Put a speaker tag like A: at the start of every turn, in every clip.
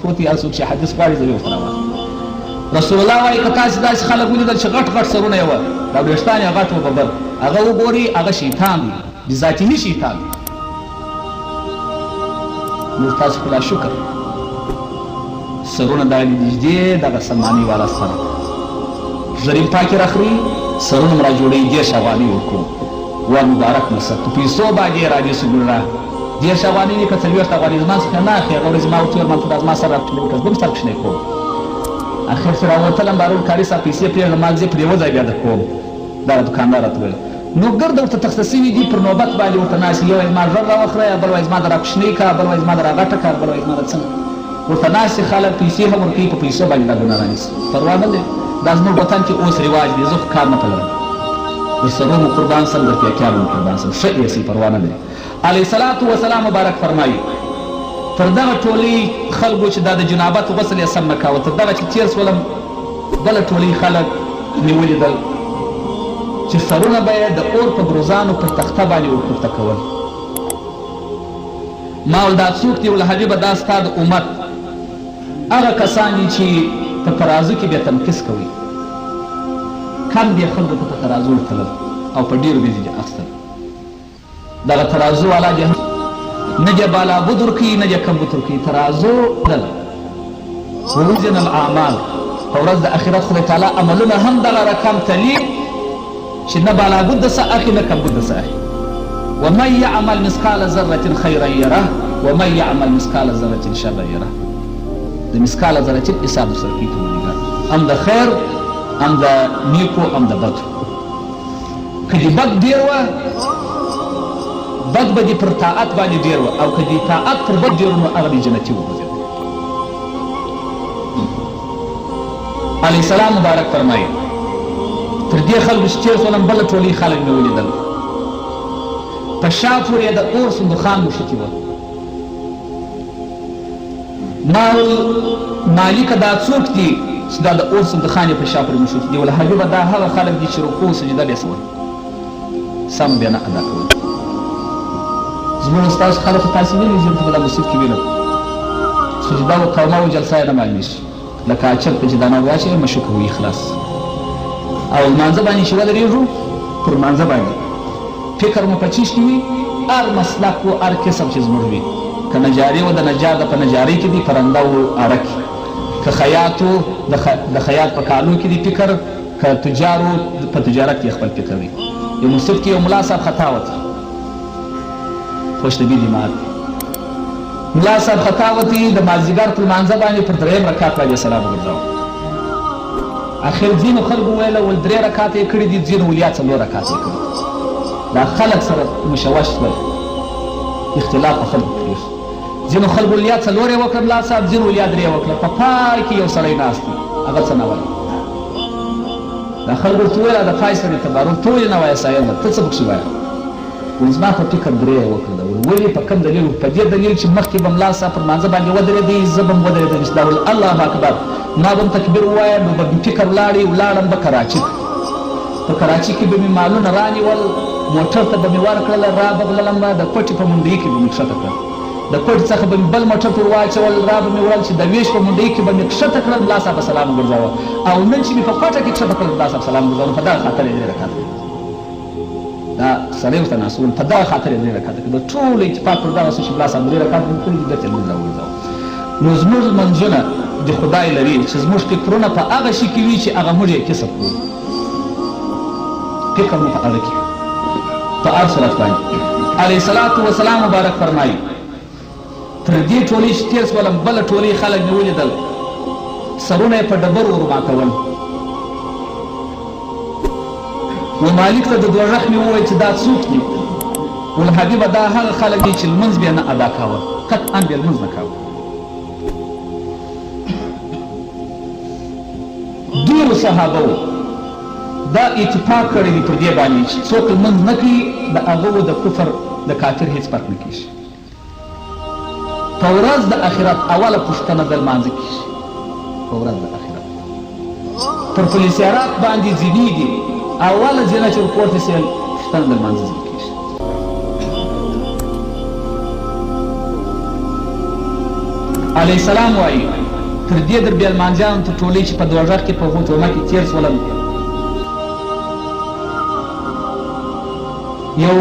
A: پروت وي هر څوک چې حدیث غواړي زه یې ورته راواخلم رسول الله وایي که تاسې داسې خلک ولیدل چې غټ غټ سرونه یې وه دا وریښتان یې غټ و ببر هغه وګوري هغه شیطان دی بذاتیني شیطان دی نور تاسو خلا شکر سرونه دا نږدې دغه سلماني والا سره زرین پاکې راخلي سرونه م را جوړوي 10 افغانۍ ورکړو وا مبارک مصر په پیسو باندې رانیسو ګلره 10 افغانۍ نه که 40 افغانۍ زما څخه نه اخلي هغه ورځ ما ورته وویل ما ته دا زما سر راټولوي که زه به سر کوچنی کوم اخر چې راوتلم بهرول کاري صاحب پیسې پرېږدم ما زه پرې یوه ځای بیا در کوم دغه دوکاندار راته ویل نو ګرده ورته تخته سوي دي پر نوبت باندې ورته ناست یو وایي زما ژړ راوخوره بل وایي زما د را کوچنۍ که بل وایي زما د را غټه که بل وایي زما د څنګه ورته ناستې خلک پیسې هم ورکوي په پیسو باندې دا ګناه رانیسي پروا نه دی دا زموږ وطن کې اوس رواج دی زه خو کار نه پلرم د سرو مو قربان سم د پیاکیانو مو قربان سم ښه ایسي پروا نه دی علیه صلات وسلام مبارک فرمایي تر دغه ټولۍ خلکو چې دا د جنابت غسل یې سم نه کاوه تر دغه چې تېر شولم بله ټولۍ خلک مې ولیدل چې سرونه به یې د اور په ګروزانو پر تخته باندې ورپورته کول ما ول دا څوک دي ول حبیبه دا ستا د امت هغه کسان دي چې په ترازو کې بیا تنقیس کوي کم دې خلکو ته په ترازو ورتلل او په ډېرو بېزي دې اخیستل دغه ترازو والا دې نه دې بالا بد ورکوي نه دې کم بد ورکوي ترازو دل ووزن الاعمال په ورځ د آخرت خدای تعالی عملونه هم دغه رقم تلي چې نه بالا بد څه اخلي نه کم بد څه اخلي ومن يعمل مثقال ذرة خيرا يره ومن يعمل مثقال ذرة شرا يره د مثقال ذرة حساب سره کوي پروردګار هم د خیر هم د نیکو هم د بدو که دې بد ډېر وه بد به دې پر طاعت باندې ډېر وه او که دې طاعت پر بد ډېر نو هغه دې جنتي وګرځېد علیه السلام مبارک فرمایي تر دې خلکو چې تېر شولم بله ټولۍ خلک مې ولیدل په شا پورې د اور صندوقان موښتي وه ما مالکه دا څوک دي چې دا د اور صندوقان یې په شا پورې موښتي دي ول حبیبه دا هغه خلک دي چې رکوع سجده به یې سول سم بیا نه ادا کول زموږ ستاسو خلک خو تاسې ویلي زه په دا مسجد کې وینم سجده و قومه و جلسه یې نه معلومېږي لکه اچر په چې دانه واچوې مشوکه وي خلاص او لمانځه باندې چې ودرېږو پر لمانځه باندې فکر مو په چیش کې وي هر مسلک و هر قسم چې زموږ وي که نجاري و د نجار د په نجارۍ کې دي پرنده و اره کې که خیاط و د خیاط په کالو کې دي فکر که تجار و په تجارت کې خپل فکر وي یو مسجد کې یو ملا صاحب خطا وته خوشطبي دماغ ملا صاحب خطا وتي د مازدیګر په لمانځه باندې پر 3 رکعت باندې سلام وګرځاوه اخر ځینو خلکو ویله ول 3 رکعته یې کړي دي ځینو ولیا 4 رکعته یې کړي دا خلک سره مشوش شول اختلاف په خلکو پرېښ ځینو خلکو ولیا 4 یې وکړه ملا صاحب ځینو ولیا 3 یې وکړه په پای کې یو سړی ناست دی هغه څه نه وایي دا خلکو ورته وویل د پای سره تبارون ټولې نه وایه صاحبه ته څه پکښې وایه ول زما په فکر 3 یې وکړه ولې په کوم دلیل په دې دلیل چې مخکې به ملا صاحب پر مانځه باندې ودرېدی زه به م ودرېدم چې دا ول الله اکبر ما به م تکبیر ووایه نو به مې فکر ولاړم به کراچي په کراچي کې به مې مالونه رانیول موټر ته به مې ورکړله را به غللم د کوټې په منډۍ کې به مې کښته کړل د کوټې څخه به مې بل موټر پر واچول را به مې وړل چې د ویش په منډۍ کې به مې کښته کړل ملا صاحب سلام وګرځاوه او نن چې مې په کوټه کې کښته کړل ملا صاحب سلام وګرځاوه په دغه خاطر یې 3 رکعته دا سړی ورته ناست ول په دغه خاطر یې 3 رکعته د ټول اتفاق پر دغه څه چې ملا صاحب 3 رکعته مې کړي دي درته لمونځ راوګرځاوه نو زموږ منځونه د خدای لري چې زموږ فکرونه په هغه شي کې وي چې هغه موږ یې کسب کړو فکر مو په هغه کې په هر صورت باندې علیه الصلاة وسلام مبارک فرمایي تر دې ټولۍ چې تېر شولم بله ټولۍ خلک مې ولیدل سرونه یې په ډبرو ورماتول و مالک ته د دوزخ مې وویل چې دا څوک دي ول حبیبه دا هغه خلک دي چې لمونځ بیا نه ادا کاوه قطعا بیا لمونځ نه کاوه ډېرو صحابه دا اتفاق کړی دی پر دې باندې چې څوک لمونځ نه کوي د هغه د کفر د کافر هېڅ فرق نه کېږي په ورځ د آخرت اوله پوښتنه د لمانځه کېږي په ورځ د آخرت پر پولیسیارات باندې ځینېږي اوله ځینه چې ورپورته سي پوښتنه د لمانځه ځینې کېږي علیه السلام وایي تر دې در بیا لمانځیانو تر ټولۍ چې په دوزخ کې په غوټومه کې تېر شولل یو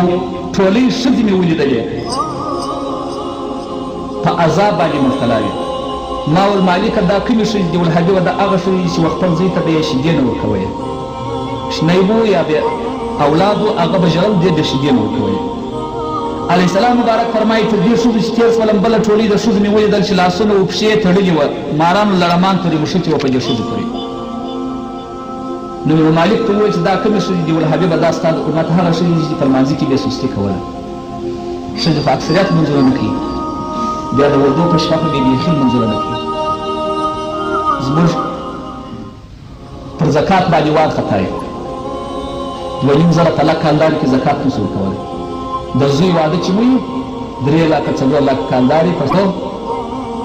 A: ټولۍ ښځې مې ولیدلې په عذاب باندې مبتلا وې ما ویل مالکه دا کومې ښځې دي؟ ویل حبیبه دا هغه ښځې چې خپل زوی ته به یې شیدې نه ورکوئ شنی و یا به اولاد و هغه به ژړل دې به شیدې نه ورکوئ علیه السلام مبارک فرمایي تر دې ښځو چې تېر شولم بله ټولۍ د ښځو مې ولیدل چې لاسونه و پښې یې تړلي وه مارانو لړمان پورې مښتې وه په دې ښځو پورې نو مې مالک ته وویل چې دا کومې ښځې دي؟ ویل حبیبه دا ستا د امت هغه ښځې دي چې په لمانځه کې بې سستي کوله ښځې په اکثریت منځونه نه کوي بیا د وردو په شپه خو بې بیخي لمونځونه نه کوي زموږ پر زکات باندې وارخطا یې 2.5 زره په لک کالداري کې زکات نشو ورکولی د زوی واده چې وي 3 لکه 4 لکه کالداري پښتو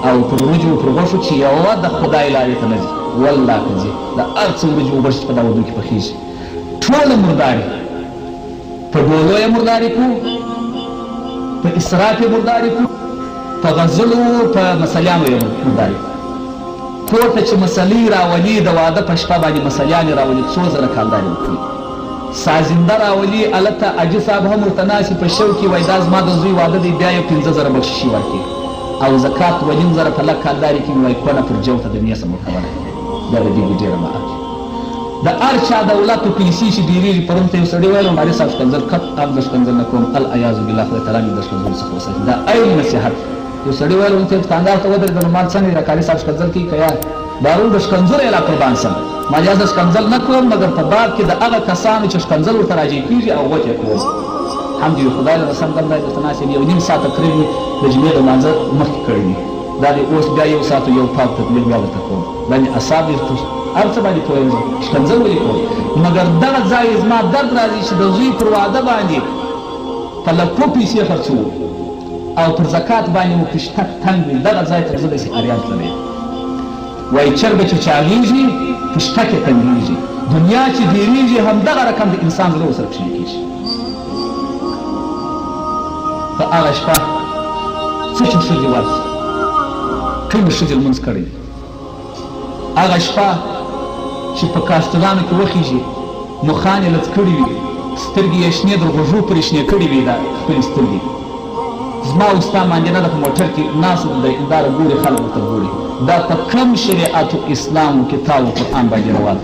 A: او پر وریجو پر غوښو چې یوه د خدای لارې ته نه ځي والله که ځي د هر څه وریجو وغوښې چې په دا ودو کې پخېږي ټوله مرداري په ډولو یې مرداري کړو په اسراف یې مرداري کړو په غزلو په مسلیانو یې مرداري کور ته چې مسلې راولي د واده په شپه باندې مسلیانې راولي 2 زره کالداري ورکوي سازنده راولي هلته حاجي صاحب هم ورته ناست په شو کې وایي دا زما د زوی واده دی بیا یې 15 زره بخششي ورکړي او زکات 2.5 زره په لک کالداري کې وایي کونه پر جو ته د نیسم ورکولی دا د دې ډېره معاف د هر چا دولت و پیسې چې ډېرېږي پرون ته یو سړي ویل ماري صاحب ښکنځل قطعا د ښکنځل نه کوم العیاذ بالله خدای تعالی مې د ښکنځلو څخه وساتي دا عین نصیحت یو سړي ویل ورته دوکاندار ته ودرېد نو مال څنګه دی کاري صاحب ښکنځل کوي که یار دارو د ښکنځلو یې لا قربان سم ما یې زه ښکنځل نه کوم مګر په باب کې د هغه کسانو چې ښکنځل ورته راجع کېږي او غوټ یې کوم حمد وي خدای له سم دم دی درته ناست یم 1.5 ساعت تقریبا د جمعې د لمانځه مخکې کړی دي دا دی اوس بیا 1 ساعت یو پاک تطبیق بیا درته کوم باندې اعصاب دې هر څه باندې پوهېږم ښکنځل ولې کوم مګر دغه ځای زما درد راځي چې د زوی پر واده باندې په لکو پیسې خرڅوو او پر زکات باندې مو پشتک تنګ وي دغه ځای ته زه داسې اریان تللی وایي چرګه چې چاغېږي پشتک یې تنګېږي دنیا چې ډېرېږي همدغه رقم د انسان زړه ورسره کوچنی کېږي په هغه شپه څه چې ښځې ورځي کومې ښځې لمونځ کړی دی هغه شپه چې په کاستلانو کې وخېږي مخان یې لڅ کړي وي سترګې یې شنې د غوږو پرې شنې کړي وي دا خپلې سترګې زما او ستا ماندینه ده په موټر کې ناست دی هنداره ګوري خلک ورته ګوري دا په کوم شریعت اسلام کتاب و قرآن باندې روان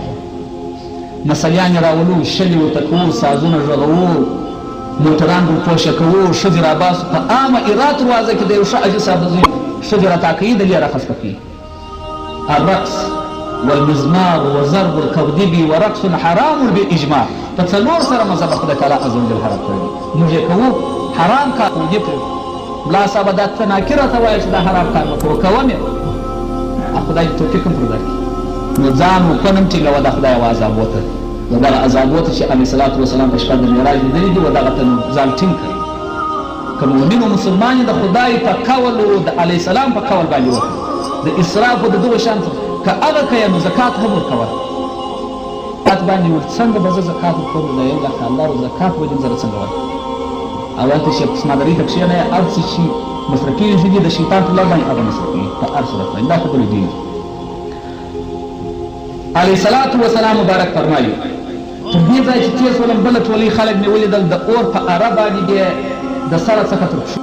A: مسلیانې راولو شلې ورته کوو سازونه غږوو موټران ورپوشه کوو ښځې راباسو په عامه ایرات دروازه کې د یو ښه حاجي صاحب د زوی ښځې راتاکوي د لې راخسته کوي الرقص والمزمار وضرب الكوذب ورقص حرام بالاجماع په 4 سره مذهب خدای تعالی عز وجل حرام کړی موږ یې کوو حرام کار یې پرېږدو ملا صاحب دا ته ناکره ته وایه چې دا حرام کار مه کوه کوم یې خدای دې توفیق هم پر درکړي نو ځان وکنم ټینګوه د خدای و عذابو ته د دغه عذابو ته چې علیه صلات وسلام په شپه د معراج لیدلي دي و دغه ته ځان ټینګ کړي که مؤمن و مسلمان یې د خدای په قول و د علیه السلام په قول باندې وکړي د اسراف و د دغو شیانو که هغه که یې نو زکات هم ورکوه زکات باندې ورته څنګه به زه زکات ورکوم د 1 لک کالدارو زکات 2.5 زره څنګه ورکړم او هلته چې قسمادرۍ ته کښېنه یې هر څه چې مصرفېږي چې دي د شیطان په لار باندې هغه مصرفېږي په هر صورت باندې دا خبرې دي علیه صلات وسلام مبارک فرمایي تر دې ځای چې تېر شولم بله ټولۍ خلک مې ولیدل د اور په اره باندې بیا د سره څخه تر پښو